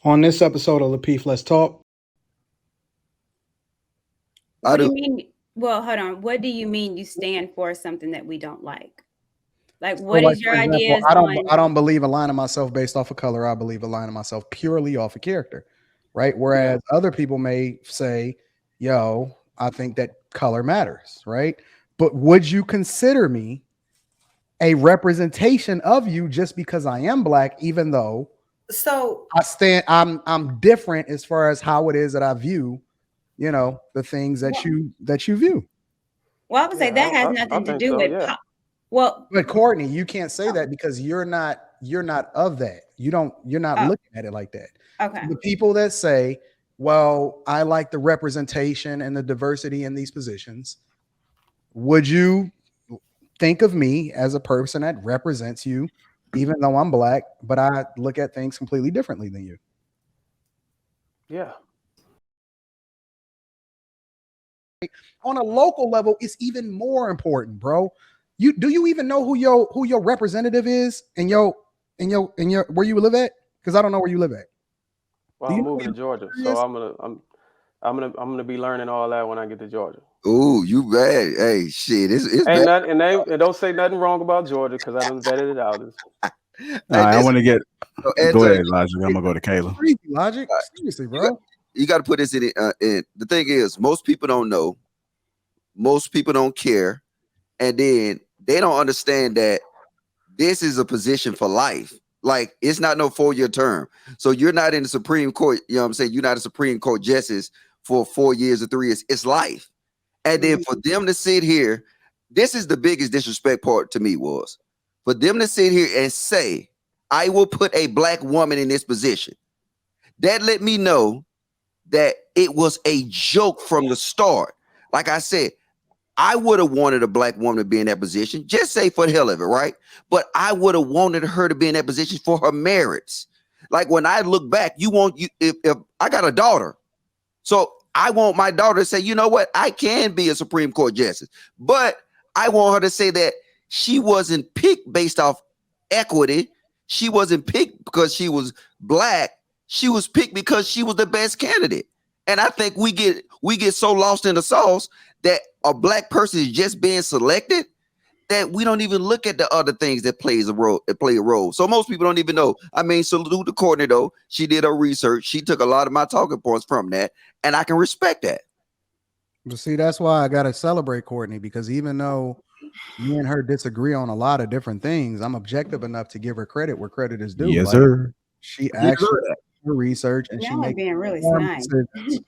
On this episode of Lapeef Let's Talk, I What do you do. mean? Well, hold on. What do you mean you stand for something that we don't like? Like, so what like is for your example, ideas I on? don't believe aligning myself based off of color. I believe aligning myself purely off of character, right? Yeah. Whereas other people may say, "Yo, I think that color matters," right? But would you consider me a representation of you just because I am black, even though So I'm different as far as how it is that I view, the things Well, that you view. well, I would say Yeah, that has I nothing to think do so. with. Yeah. Well, But Courtney, you can't say oh, that because you're not of that. You're not oh, looking at it like that. okay. The people that say, "Well, I like the representation and the diversity in these positions," would you think of me as a person that represents you, even though I'm black, but I look at things completely differently than you? Yeah. On a local level, it's even more important, bro. You even know who your representative is in your where you live at? Because I don't know where you live at. Well, Do you I'm know moving where to Georgia, your so I'm gonna be learning all that when I get to Georgia. Ooh, you bad. Hey, shit, it's Ain't bad. nothing, and don't say nothing wrong about Georgia because I done vetted it out. All Hey, right, I listen, want to get. Go Antonio, ahead, Logic. I'm gonna go to Kayla. crazy logic? Seriously, you got bro. you got to put this in it. In. The thing is, most people don't know. Most people don't care, and then they don't understand that this is a position for life. Like it's not no 4-year term. So you're not in the Supreme Court. You know what I'm saying? You're not a Supreme Court justice for 4 years or 3 years. It's life. And then Mhm. for them to sit here, this is the biggest disrespect part to me was for them to sit here and say, I will put a black woman in this position. That let me know that it was a joke from the start. Like I said, I would have wanted a black woman to be in that position, just say for the hell of it, right? But I would have wanted her to be in that position for her merits. Like when I look back, you want you if I got a daughter, so I want my daughter to say, you know what, I can be a Supreme Court justice, but I want her to say that she wasn't picked based off equity. She wasn't picked because she was black. She was picked because she was the best candidate. And I think we get so lost in the sauce that a black person is just being selected that we don't even look at the other things that play a role. So most people don't even know. I mean, salute to Courtney though. She did her research. She took a lot of my talking points from that, and I can respect that. But see, that's why I gotta celebrate Courtney, because even though me and her disagree on a lot of different things, I'm objective enough to give her credit where credit is due. Yes, Like sir. she You actually heard that. did her research and she Y'all are makes being really informed snide. decisions.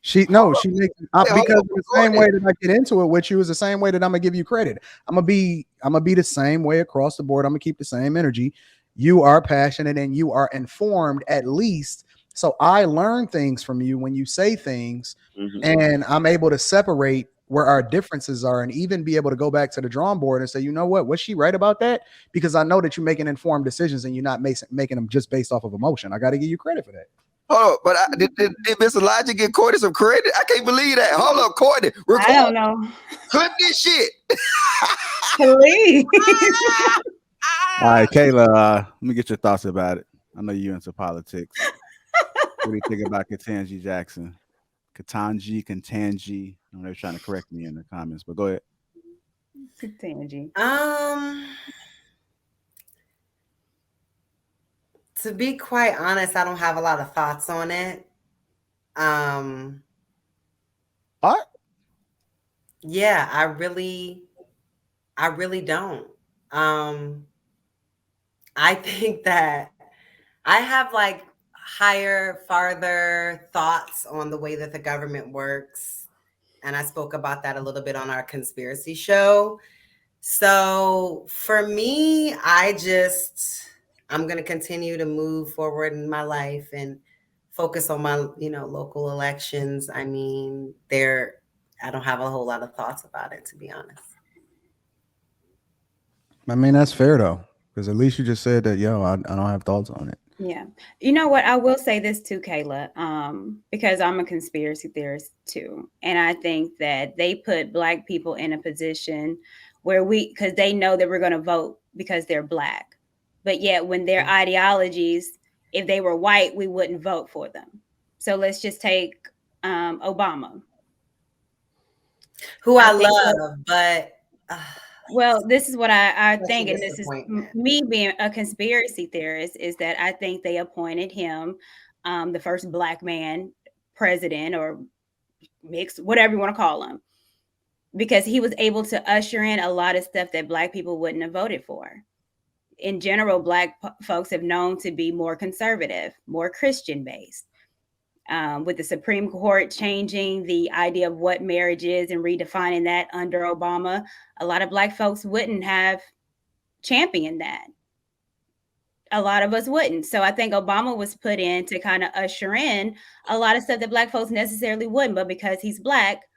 She Hold no, up. she makes Hey, hold because up, in the same Courtney. way that I get into it with you is the same way that I'm gonna give you credit. I'm gonna be the same way across the board. I'm gonna keep the same energy. You are passionate and you are informed at least. So I learn things from you when you say things, Mhm. and I'm able to separate where our differences are and even be able to go back to the drawing board and say, you know what, was she right about that? Because I know that you're making informed decisions and you're not making them just based off of emotion. I got to give you credit for that. Hold up, but did Mr. Elijah get Courtney some credit? I can't believe that. Hold up, Courtney, I record, don't know. clip this shit. Please. All right, Kayla. Let me get your thoughts about it. I know you into politics. What do you think about Ketanji Jackson? Ketanji. I know they're trying to correct me in the comments, but go ahead. Ketanji. to be quite honest, I don't have a lot of thoughts on it. Um, All right. yeah, I really don't. I think that I have like higher, farther thoughts on the way that the government works. And I spoke about that a little bit on our conspiracy show. So for me, I'm going to continue to move forward in my life and focus on my, local elections. I mean, I don't have a whole lot of thoughts about it, to be honest. I mean, that's fair though, because at least you just said that, yo, I don't have thoughts on it. Yeah. You know what? I will say this too, Kayla, because I'm a conspiracy theorist too. And I think that they put Black people in a position where because they know that we're going to vote because they're Black. But yet when their ideologies if they were white, we wouldn't vote for them. So let's just take Obama, who I think love, but well, this is what I such a think, and this is disappointment. me being a conspiracy theorist, is that I think they appointed him the first black man president, or mixed, whatever you want to call him, because he was able to usher in a lot of stuff that black people wouldn't have voted for. In general, black folks have known to be more conservative, more Christian based. With the Supreme Court changing the idea of what marriage is and redefining that under Obama, a lot of black folks wouldn't have championed that. A lot of us wouldn't. So I think Obama was put in to kind of usher in a lot of stuff that black folks necessarily wouldn't, but because he's black,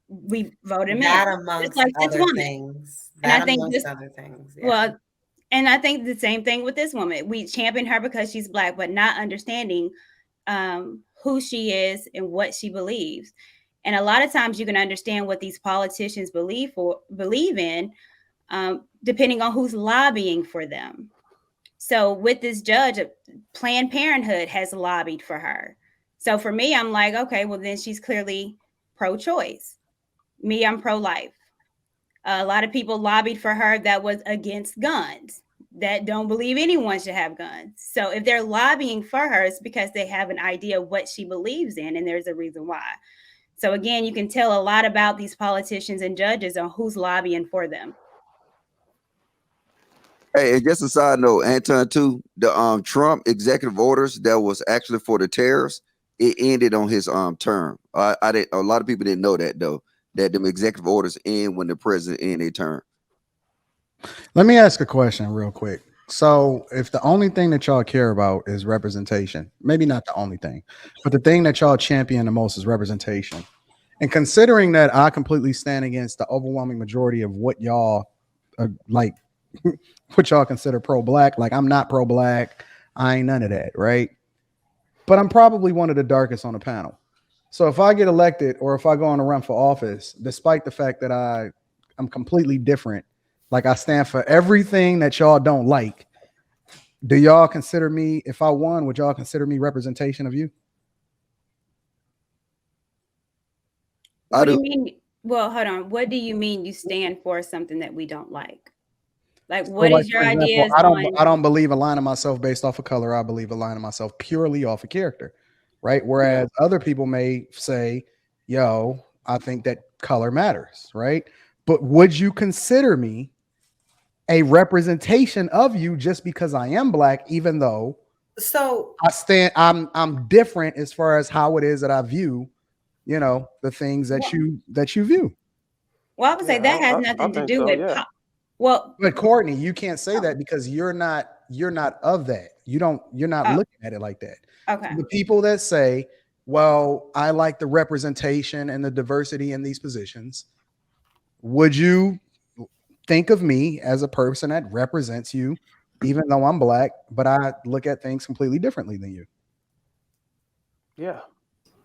we voted him That in. amongst It's like this other woman. things. And I That think amongst this, other things. Yeah. well, and I think the same thing with this woman. We champion her because she's black, but not understanding who she is and what she believes. And a lot of times you can understand what these politicians believe in, depending on who's lobbying for them. So with this judge, Planned Parenthood has lobbied for her. So for me, I'm like, okay, well then she's clearly pro-choice. Me, I'm pro-life. A lot of people lobbied for her that was against guns, that don't believe anyone should have guns. So if they're lobbying for her, it's because they have an idea of what she believes in, and there's a reason why. So again, you can tell a lot about these politicians and judges on who's lobbying for them. Hey, and just a side note, Anton, too, the Trump executive orders that was actually for the tariffs, it ended on his term. I didn't. A lot of people didn't know that though. That the executive orders end when the president end their term. Let me ask a question real quick. So, if the only thing that y'all care about is representation, maybe not the only thing, but the thing that y'all champion the most is representation. And considering that I completely stand against the overwhelming majority of what y'all like, what y'all consider pro-black, like I'm not pro-black, I ain't none of that, right? But I'm probably one of the darkest on the panel. So if I get elected or if I go on a run for office, despite the fact that I'm completely different, like I stand for everything that y'all don't like, do y'all consider me, if I won, would y'all consider me representation of you? What do you mean? Well, hold on. What do you mean you stand for something that we don't like? Like, what is your ideas on? I don't believe aligning myself based off of color. I believe aligning myself purely off of character, right? Whereas other people may say, yo, I think that color matters, right? But would you consider me a representation of you just because I am black, even though I'm different as far as how it is that I view, the things that you view. Well, I would say that has nothing to do with well, but Courtney, you can't say that because you're not of that. You're not looking at it like that. Okay. The people that say, well, I like the representation and the diversity in these positions, would you think of me as a person that represents you, even though I'm black, but I look at things completely differently than you? Yeah,